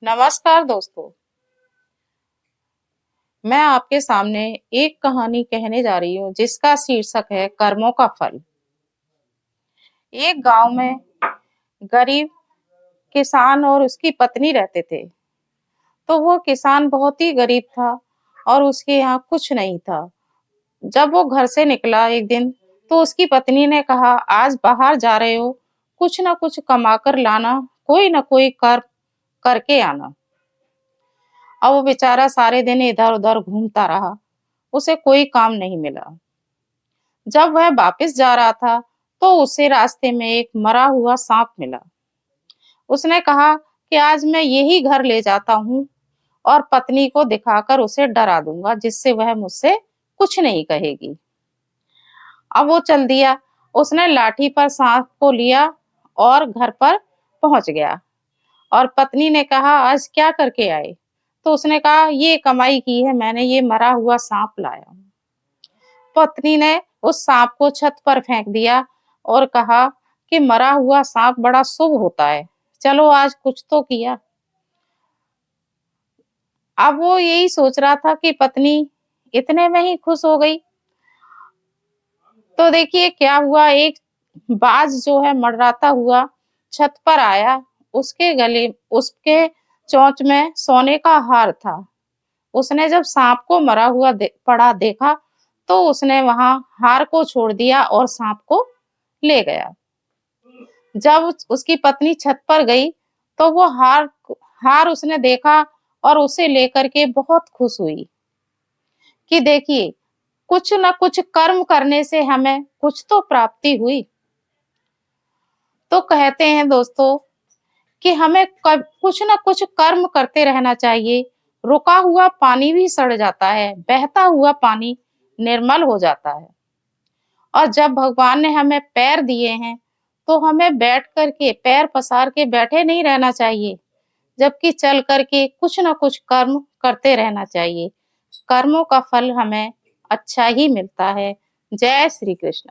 नमस्कार दोस्तों। मैं आपके सामने एक कहानी कहने जा रही हूँ जिसका शीर्षक है कर्मों का फल। एक गांव में गरीब किसान और उसकी पत्नी रहते थे। तो वो किसान बहुत ही गरीब था और उसके यहाँ कुछ नहीं था। जब वो घर से निकला एक दिन, तो उसकी पत्नी ने कहा, आज बाहर जा रहे हो, कुछ ना कुछ कमा कर लाना, कोई ना कोई कर्म करके आना। अब वो बेचारा सारे दिन इधर उधर घूमता रहा, उसे कोई काम नहीं मिला। जब वह वापस जा रहा था, तो उसे रास्ते में एक मरा हुआ सांप मिला। उसने कहा कि आज मैं यही घर ले जाता हूँ और पत्नी को दिखाकर उसे डरा दूंगा, जिससे वह मुझसे कुछ नहीं कहेगी। अब वो चल दिया। उसने लाठी पर सांप को लिया और घर पर पहुंच गया। और पत्नी ने कहा, आज क्या करके आए? तो उसने कहा, ये कमाई की है मैंने, ये मरा हुआ सांप लाया हूँ। पत्नी ने उस सांप को छत पर फेंक दिया और कहा कि मरा हुआ सांप बड़ा शुभ होता है, चलो आज कुछ तो किया। अब वो यही सोच रहा था कि पत्नी इतने में ही खुश हो गई। तो देखिए क्या हुआ, एक बाज जो है मंडराता हुआ छत पर आया। उसके चोंच में सोने का हार था। उसने जब सांप को मरा हुआ पड़ा देखा, तो उसने वहां हार को छोड़ दिया और सांप को ले गया। जब उसकी पत्नी छत पर गई, तो वो हार हार उसने देखा और उसे लेकर के बहुत खुश हुई कि देखिए, कुछ न कुछ कर्म करने से हमें कुछ तो प्राप्ति हुई। तो कहते हैं दोस्तों कि हमें कुछ न कुछ कर्म करते रहना चाहिए। रुका हुआ पानी भी सड़ जाता है, बहता हुआ पानी निर्मल हो जाता है। और जब भगवान ने हमें पैर दिए हैं, तो हमें बैठ करके पैर पसार के बैठे नहीं रहना चाहिए, जबकि चल करके कुछ ना कुछ कर्म करते रहना चाहिए। कर्मों का फल हमें अच्छा ही मिलता है। जय श्री कृष्ण।